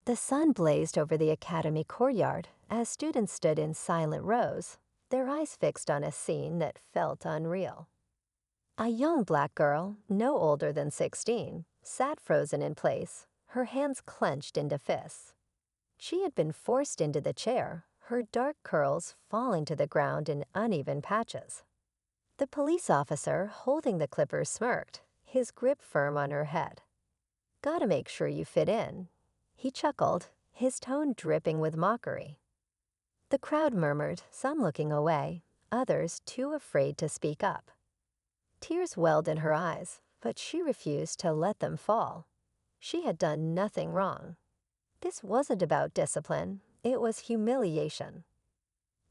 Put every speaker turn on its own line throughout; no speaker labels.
The sun blazed over the academy courtyard as students stood in silent rows, their eyes fixed on a scene that felt unreal. A young black girl, no older than 16, sat frozen in place, her hands clenched into fists. She had been forced into the chair, her dark curls falling to the ground in uneven patches. The police officer holding the clippers smirked, his grip firm on her head. "Gotta make sure you fit in," he chuckled, his tone dripping with mockery. The crowd murmured, some looking away, others too afraid to speak up. Tears welled in her eyes, but she refused to let them fall. She had done nothing wrong. This wasn't about discipline, it was humiliation.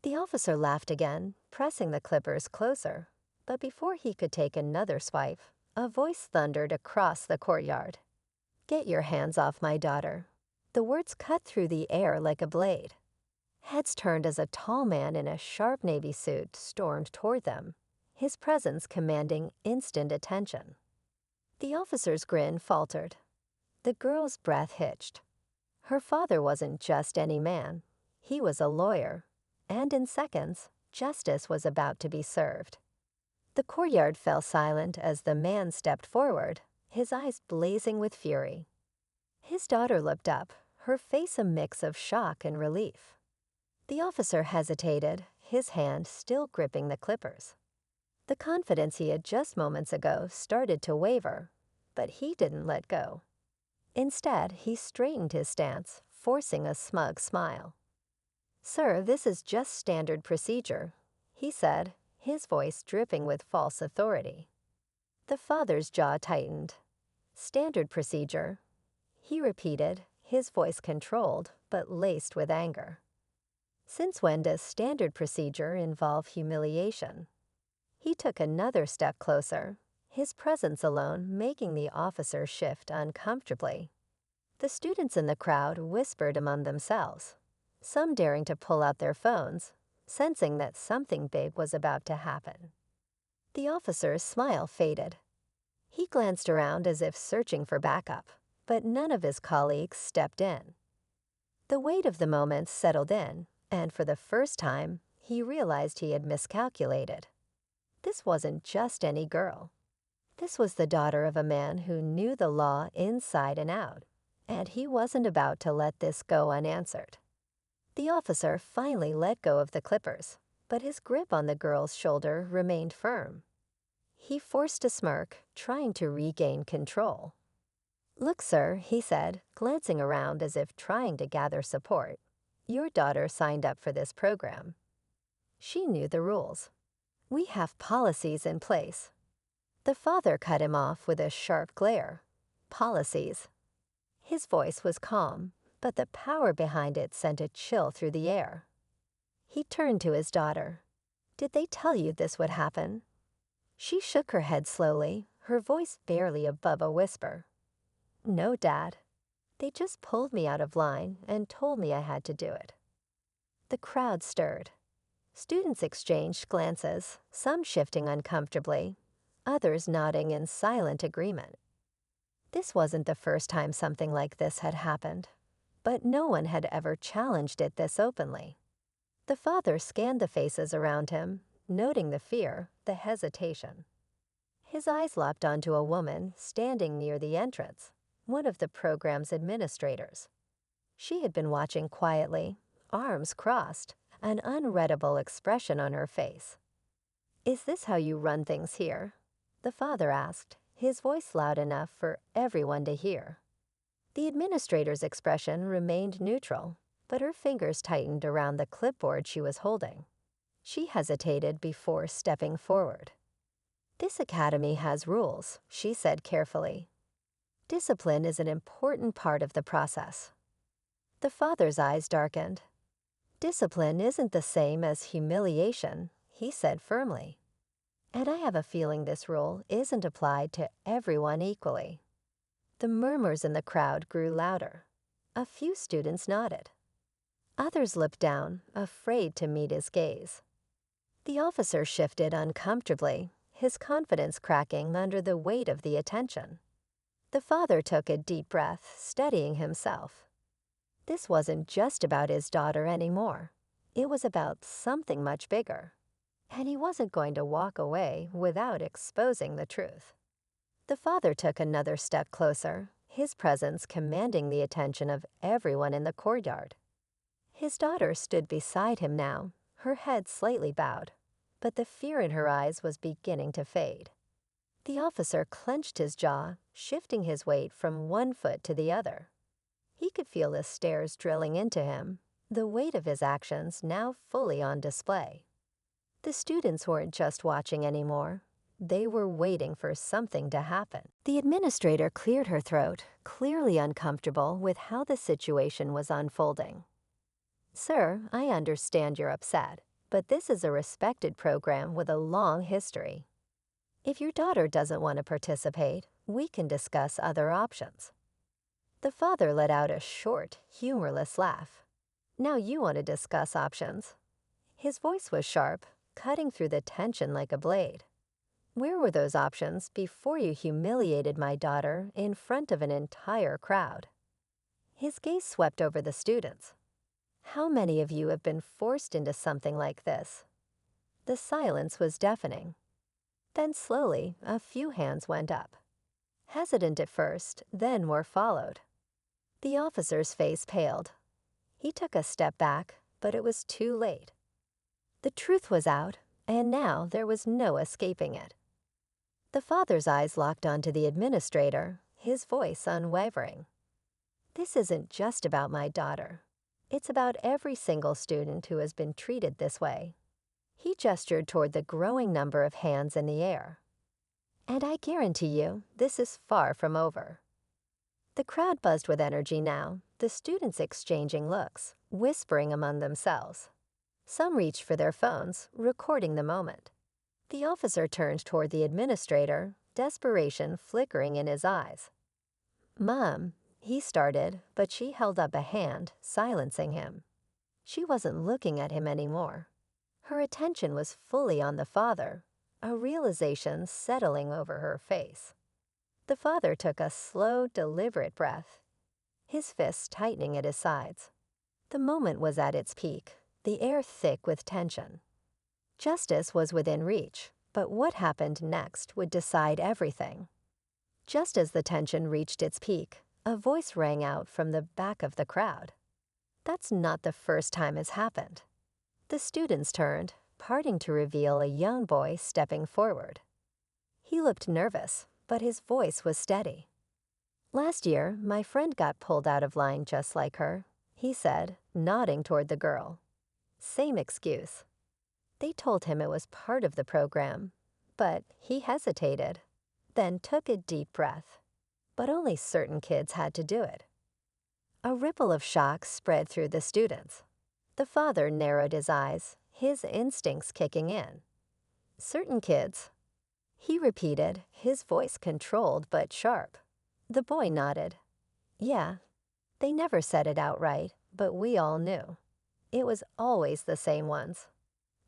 The officer laughed again, pressing the clippers closer, but before he could take another swipe, a voice thundered across the courtyard. "Get your hands off my daughter." The words cut through the air like a blade. Heads turned as a tall man in a sharp navy suit stormed toward them, his presence commanding instant attention. The officer's grin faltered. The girl's breath hitched. Her father wasn't just any man. He was a lawyer, and in seconds, justice was about to be served. The courtyard fell silent as the man stepped forward, his eyes blazing with fury. His daughter looked up, her face a mix of shock and relief. The officer hesitated, his hand still gripping the clippers. The confidence he had just moments ago started to waver, but he didn't let go. Instead, he straightened his stance, forcing a smug smile. "Sir, this is just standard procedure," he said, his voice dripping with false authority. The father's jaw tightened. "Standard procedure," he repeated, his voice controlled but laced with anger. "Since when does standard procedure involve humiliation?" He took another step closer, his presence alone making the officer shift uncomfortably. The students in the crowd whispered among themselves, some daring to pull out their phones, sensing that something big was about to happen. The officer's smile faded. He glanced around as if searching for backup, but none of his colleagues stepped in. The weight of the moment settled in, and for the first time, he realized he had miscalculated. This wasn't just any girl. This was the daughter of a man who knew the law inside and out, and he wasn't about to let this go unanswered. The officer finally let go of the clippers, but his grip on the girl's shoulder remained firm. He forced a smirk, trying to regain control. "Look, sir," he said, glancing around as if trying to gather support. "Your daughter signed up for this program. She knew the rules. We have policies in place." The father cut him off with a sharp glare. "Policies." His voice was calm, but the power behind it sent a chill through the air. He turned to his daughter. "Did they tell you this would happen?" She shook her head slowly, her voice barely above a whisper. "No, Dad. They just pulled me out of line and told me I had to do it." The crowd stirred. Students exchanged glances, some shifting uncomfortably, others nodding in silent agreement. This wasn't the first time something like this had happened, but no one had ever challenged it this openly. The father scanned the faces around him, noting the fear, the hesitation. His eyes locked onto a woman standing near the entrance, one of the program's administrators. She had been watching quietly, arms crossed, an unreadable expression on her face. "Is this how you run things here?" the father asked, his voice loud enough for everyone to hear. The administrator's expression remained neutral, but her fingers tightened around the clipboard she was holding. She hesitated before stepping forward. "This academy has rules," she said carefully. "Discipline is an important part of the process." The father's eyes darkened. "Discipline isn't the same as humiliation," he said firmly. "And I have a feeling this rule isn't applied to everyone equally." The murmurs in the crowd grew louder. A few students nodded. Others looked down, afraid to meet his gaze. The officer shifted uncomfortably, his confidence cracking under the weight of the attention. The father took a deep breath, steadying himself. This wasn't just about his daughter anymore. It was about something much bigger. And he wasn't going to walk away without exposing the truth. The father took another step closer, his presence commanding the attention of everyone in the courtyard. His daughter stood beside him now, her head slightly bowed, but the fear in her eyes was beginning to fade. The officer clenched his jaw, shifting his weight from one foot to the other. He could feel the stares drilling into him, the weight of his actions now fully on display. The students weren't just watching anymore. They were waiting for something to happen. The administrator cleared her throat, clearly uncomfortable with how the situation was unfolding. "Sir, I understand you're upset, but this is a respected program with a long history. If your daughter doesn't want to participate, we can discuss other options." The father let out a short, humorless laugh. "Now you want to discuss options." His voice was sharp, cutting through the tension like a blade. "Where were those options before you humiliated my daughter in front of an entire crowd?" His gaze swept over the students. "How many of you have been forced into something like this?" The silence was deafening. Then slowly, a few hands went up. Hesitant at first, then more followed. The officer's face paled. He took a step back, but it was too late. The truth was out, and now there was no escaping it. The father's eyes locked onto the administrator, his voice unwavering. "This isn't just about my daughter. It's about every single student who has been treated this way." He gestured toward the growing number of hands in the air. "And I guarantee you, this is far from over." The crowd buzzed with energy now, the students exchanging looks, whispering among themselves. Some reached for their phones, recording the moment. The officer turned toward the administrator, desperation flickering in his eyes. "Mom," he started, but she held up a hand, silencing him. She wasn't looking at him anymore. Her attention was fully on the father, a realization settling over her face. The father took a slow, deliberate breath, his fists tightening at his sides. The moment was at its peak, the air thick with tension. Justice was within reach, but what happened next would decide everything. Just as the tension reached its peak, a voice rang out from the back of the crowd. "That's not the first time it's happened." The students turned, parting to reveal a young boy stepping forward. He looked nervous, but his voice was steady. "Last year, my friend got pulled out of line just like her," he said, nodding toward the girl. "Same excuse." They told him it was part of the program, but he hesitated, then took a deep breath. But only certain kids had to do it. A ripple of shock spread through the students. The father narrowed his eyes, his instincts kicking in. "Certain kids?" He repeated, his voice controlled but sharp. The boy nodded. "Yeah." They never said it outright, but we all knew. It was always the same ones.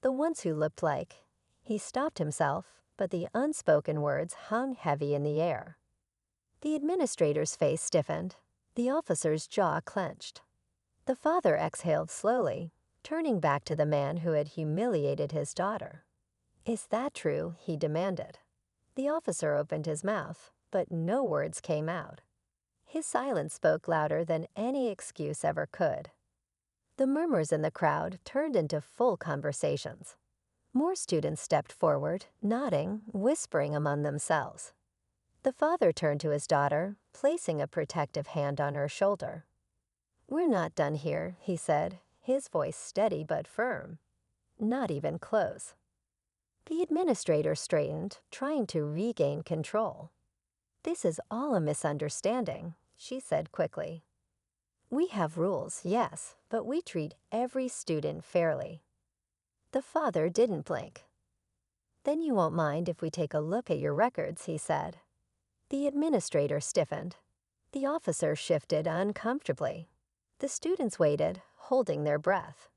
The ones who looked like. He stopped himself, but the unspoken words hung heavy in the air. The administrator's face stiffened. The officer's jaw clenched. The father exhaled slowly, turning back to the man who had humiliated his daughter. "Is that true?" he demanded. The officer opened his mouth, but no words came out. His silence spoke louder than any excuse ever could. The murmurs in the crowd turned into full conversations. More students stepped forward, nodding, whispering among themselves. The father turned to his daughter, placing a protective hand on her shoulder. "We're not done here," he said, his voice steady but firm. "Not even close." The administrator straightened, trying to regain control. "This is all a misunderstanding," she said quickly. "We have rules, yes, but we treat every student fairly." The father didn't blink. "Then you won't mind if we take a look at your records," he said. The administrator stiffened. The officer shifted uncomfortably. The students waited, holding their breath.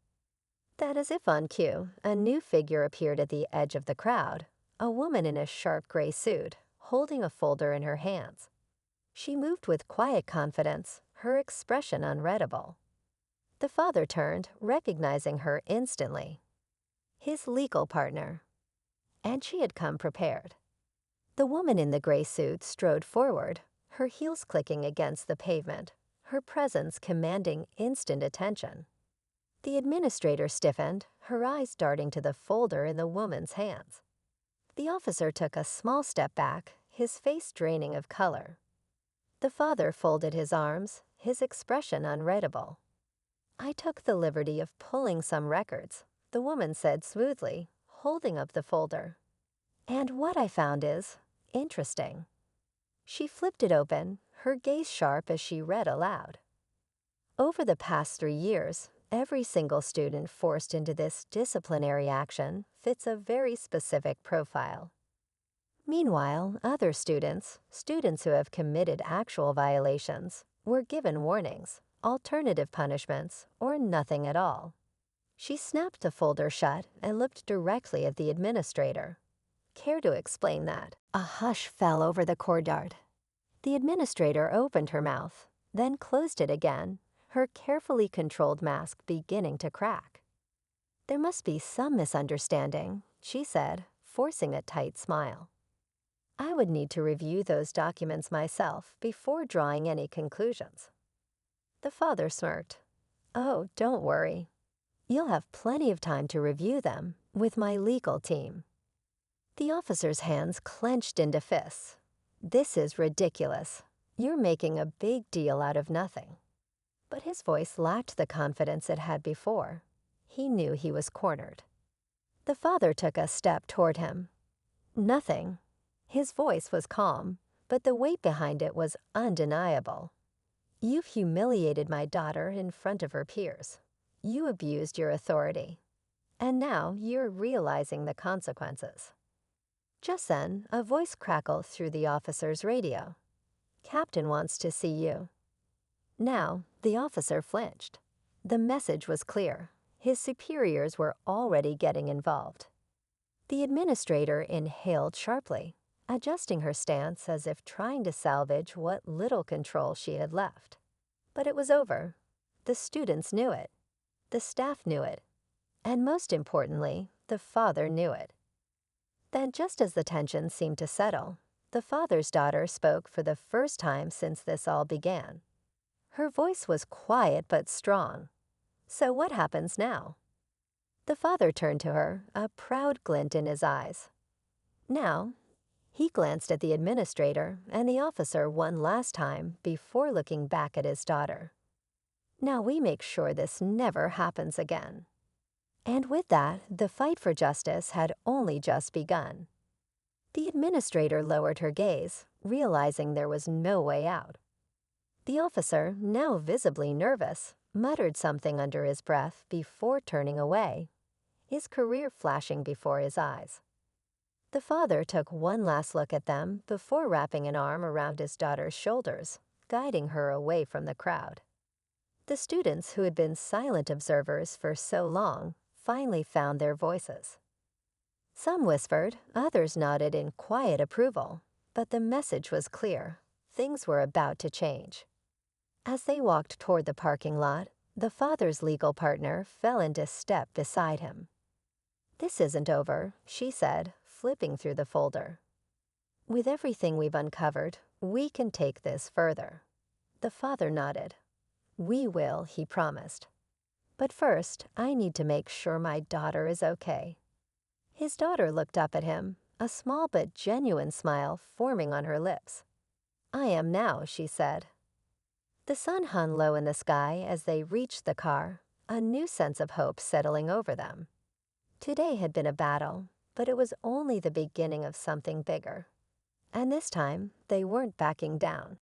Then, as if on cue, a new figure appeared at the edge of the crowd, a woman in a sharp gray suit, holding a folder in her hands. She moved with quiet confidence, her expression unreadable. The father turned, recognizing her instantly. His legal partner. And she had come prepared. The woman in the gray suit strode forward, her heels clicking against the pavement, her presence commanding instant attention. The administrator stiffened, her eyes darting to the folder in the woman's hands. The officer took a small step back, his face draining of color. The father folded his arms, his expression unreadable. "I took the liberty of pulling some records," the woman said smoothly, holding up the folder. "And what I found is interesting." She flipped it open, her gaze sharp as she read aloud. "Over the past 3 years, every single student forced into this disciplinary action fits a very specific profile. Meanwhile, other students who have committed actual violations, were given warnings, alternative punishments, or nothing at all." She snapped the folder shut and looked directly at the administrator. "Care to explain that?" A hush fell over the courtyard. The administrator opened her mouth, then closed it again, her carefully controlled mask beginning to crack. "There must be some misunderstanding," she said, forcing a tight smile. "I would need to review those documents myself before drawing any conclusions." The father smirked. "Oh, don't worry. You'll have plenty of time to review them with my legal team." The officer's hands clenched into fists. "This is ridiculous. You're making a big deal out of nothing." But his voice lacked the confidence it had before. He knew he was cornered. The father took a step toward him. "Nothing." His voice was calm, but the weight behind it was undeniable. "You've humiliated my daughter in front of her peers. You abused your authority. And now you're realizing the consequences." Just then, a voice crackled through the officer's radio. "Captain wants to see you." Now, the officer flinched. The message was clear. His superiors were already getting involved. The administrator inhaled sharply, adjusting her stance as if trying to salvage what little control she had left. But it was over. The students knew it. The staff knew it. And most importantly, the father knew it. Then, just as the tension seemed to settle, the father's daughter spoke for the first time since this all began. Her voice was quiet but strong. "So what happens now?" The father turned to her, a proud glint in his eyes. "Now," he glanced at the administrator and the officer one last time before looking back at his daughter. "Now we make sure this never happens again." And with that, the fight for justice had only just begun. The administrator lowered her gaze, realizing there was no way out. The officer, now visibly nervous, muttered something under his breath before turning away, his career flashing before his eyes. The father took one last look at them before wrapping an arm around his daughter's shoulders, guiding her away from the crowd. The students who had been silent observers for so long finally found their voices. Some whispered, others nodded in quiet approval, but the message was clear. Things were about to change. As they walked toward the parking lot, the father's legal partner fell into step beside him. "This isn't over," she said, flipping through the folder. "With everything we've uncovered, we can take this further." The father nodded. "We will," he promised. "But first, I need to make sure my daughter is okay." His daughter looked up at him, a small but genuine smile forming on her lips. "I am now," she said. The sun hung low in the sky as they reached the car, a new sense of hope settling over them. Today had been a battle, but it was only the beginning of something bigger. And this time, they weren't backing down.